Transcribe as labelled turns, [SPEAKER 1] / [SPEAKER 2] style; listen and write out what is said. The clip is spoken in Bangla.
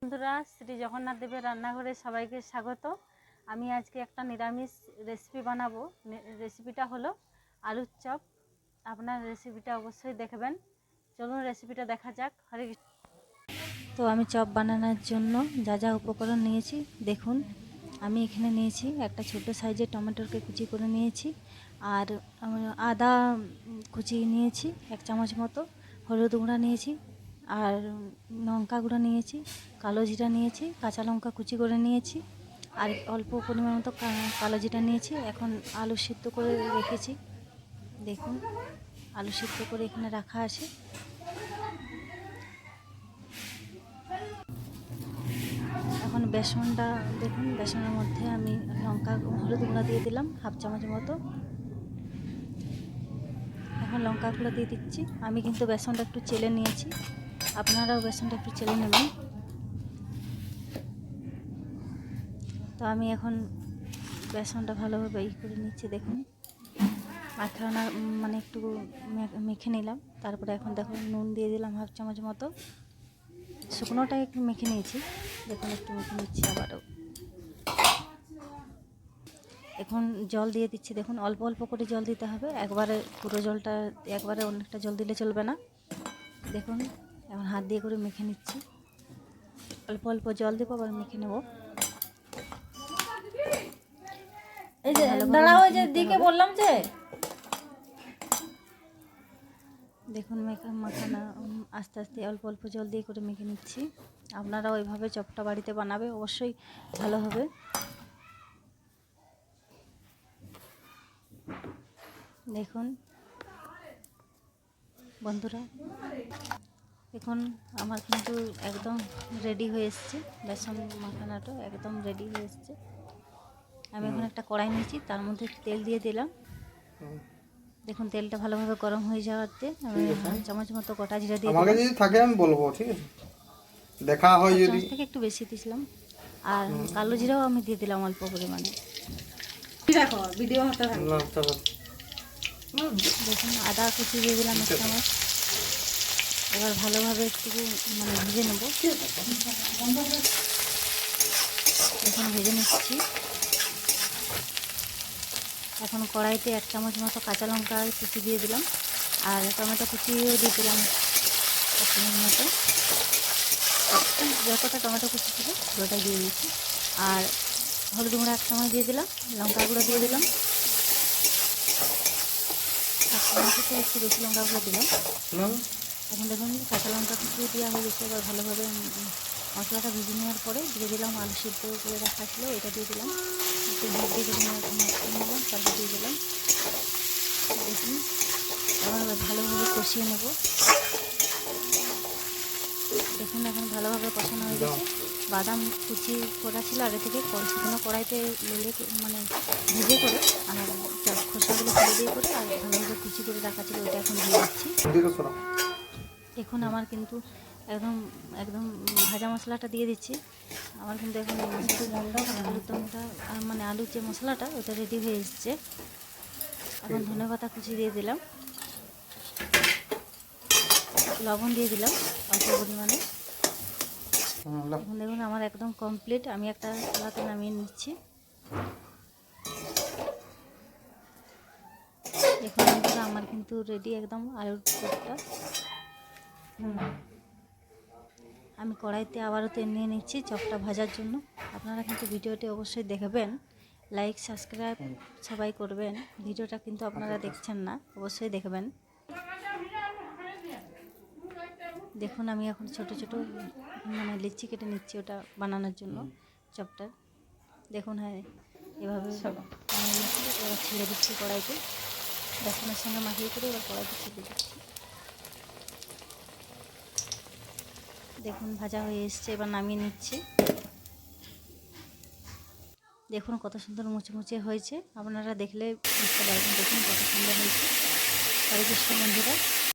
[SPEAKER 1] বন্ধুরা, শ্রী জগন্নাথ দেবের রান্নাঘরে সবাইকে স্বাগত। আমি আজকে একটা নিরামিষ রেসিপি বানাবো। রেসিপিটা হলো আলুর চপ। আপনার রেসিপিটা অবশ্যই দেখবেন। চলুন রেসিপিটা দেখা যাক। হরে কৃষ্ণ। তো আমি চপ বানানোর জন্য যা যা উপকরণ নিয়েছি দেখুন। আমি এখানে নিয়েছি একটা ছোট সাইজের টমেটোকে কুচি করে নিয়েছি, আর আদা কুচি নিয়েছি 1 চামচ মতো, হলুদ গুঁড়া নিয়েছি, আর লঙ্কা গুঁড়ো নিয়েছি, কালো জিরা নিয়েছি, কাঁচা লঙ্কা কুচি করে নিয়েছি, আর অল্প পরিমাণ মতো কালো জিরা নিয়েছি। এখন আলু সিদ্ধ করে রেখেছি। দেখুন আলু সিদ্ধ করে এখানে রাখা আছে। এখন বেসনটা দেখুন, বেসনের মধ্যে আমি লঙ্কা হলুদ গুঁড়া দিয়ে দিলাম 1/2 চামচ মতো। এখন লঙ্কা গুঁড়ো দিয়ে দিচ্ছি। আমি কিন্তু বেসনটা একটু চেলে নিয়েছি, আপনারাও বেসনটা একটু চেলে নেবেন। তো আমি এখন বেসনটা ভালোভাবে করে নিচ্ছি। দেখুন মাখানা মানে একটু মেখে নিলাম। তারপরে এখন দেখুন নুন দিয়ে দিলাম 1/2 চামচ মতো। শুকনোটাই একটু মেখে নিয়েছি। দেখুন একটু মেখে নিচ্ছি আবারও। এখন জল দিয়ে দিচ্ছি। দেখুন অল্প অল্প করে জল দিতে হবে, একবারে পুরো জলটা, একবারে অনেকটা জল দিলে চলবে না। দেখুন এখন হাত দিয়ে করে মেখে নিচ্ছি। অল্প অল্প জল দেবো, আবার মেখে নেব।
[SPEAKER 2] এই যে দাঁড়াও, যে দিকে বললাম যে
[SPEAKER 1] দেখুন মাখানা আস্তে আস্তে অল্প অল্প জল দিয়ে করে মেখে নিচ্ছি। আপনারা ওইভাবে চপটা বাড়িতে বানাবে, অবশ্যই ভালো হবে। দেখুন বন্ধুরা, দেখুন আমার কিন্তু একদম রেডি হয়ে এসছে। বেসন মাখানাটা একদম রেডি হয়ে এসছে। আমি এখন একটা কড়াই নিয়েছি, তার মধ্যে তেল দিয়ে দিলাম। দেখুন তেলটা ভালোভাবে গরম হয়ে যাওয়াতে আমি 1 চামচ মতো গোটা জিরা দিয়ে দিলাম।
[SPEAKER 3] আমাকে যদি থাকে আমি বলবো, ঠিক আছে? দেখা হয় যদি
[SPEAKER 1] থেকে একটু বেশি দিয়েছিলাম। আর কালো জিরাও আমি দিয়ে দিলাম অল্প পরিমাণে।
[SPEAKER 2] দেখো ভিডিও হতে
[SPEAKER 1] দেখুন আদা কুচি দিয়ে দিলাম 1 চামচ। এবার ভালোভাবে একটু মানে ভেজে নেব। এখন ভেজে নিচ্ছি। এখন কড়াইতে 1 চামচ মতো কাঁচা লঙ্কা কুচি দিয়ে দিলাম, আর টমেটো কুচিও দিয়ে দিলাম 1 চামচ মতো। যতটা টমেটো কুচি ছিল পুরোটা দিয়ে দিয়েছি। আর হলুদ গুঁড়ো 1 চামচ দিয়ে দিলাম, লঙ্কা গুঁড়ো দিয়ে দিলাম 1 চামচ থেকে একটু বেশি লঙ্কা গুঁড়ো দিলাম। এখন দেখুন কাঁচা লঙ্কা কুচিও দেওয়া হয়ে গেছে। এবার ভালোভাবে মশলাটা ভেজে নেওয়ার পরে দিয়ে দিলাম আলু সিদ্ধ করে রাখা ছিল, এটা দিয়ে দিলাম। একটু হাত দিয়ে নিলাম, তারপর দিয়ে দিলাম। দেখুন আবার ভালোভাবে কষিয়ে নেব। দেখুন এখন ভালোভাবে কষানো হয়ে গেছে। বাদাম কুচি করা ছিল আগে থেকে, শুকনো কড়াইতে লেলে মানে ভেজে করে, আর খোসাগুলো ফেলে দিয়ে করে, আর ভালোভাবে কুচি করে রাখা ছিল ওইটা এখন দিয়ে দিচ্ছি। দেখুন আমার কিন্তু একদম একদম ভাজা মশলাটা দিয়ে দিচ্ছি। আমার কিন্তু এখন আলুর দমটা মানে আলুর যে মশলাটা ওটা রেডি হয়ে এসছে। এখন ধনেপাতা কুচি দিয়ে দিলাম, লবণ দিয়ে দিলাম অল্প পরিমাণে। এখন দেখুন আমার একদম কমপ্লিট। আমি একটা থালাতে নামিয়ে নিচ্ছি। দেখুন বন্ধুরা আমার কিন্তু রেডি একদম আলুর চপটা। আমি কড়াইতে আবারও তেল নিয়ে নিচ্ছি চপটা ভাজার জন্য। আপনারা কিন্তু ভিডিওটি অবশ্যই দেখবেন, লাইক সাবস্ক্রাইব সবাই করবেন। ভিডিওটা কিন্তু আপনারা দেখছেন না, অবশ্যই দেখবেন। দেখুন আমি এখন ছোট ছোট মানে লিচি কেটে নিচ্ছি ওটা বানানোর জন্য চপটা। দেখুন হ্যাঁ এভাবে এবার ছেড়ে দিচ্ছি কড়াইতে, বেসনের সঙ্গে মাখিয়ে করে এবার কড়াইতে ছেড়ে দিচ্ছি। দেখুন ভাজা হয়ে এসছে, এবার নামিয়ে নিচ্ছি। দেখুন কত সুন্দর মুচমুচে হয়েছে, আপনারা দেখলে বুঝতে পারবেন। দেখুন কত সুন্দর হয়েছে। হরে কৃষ্ণ বন্ধুরা।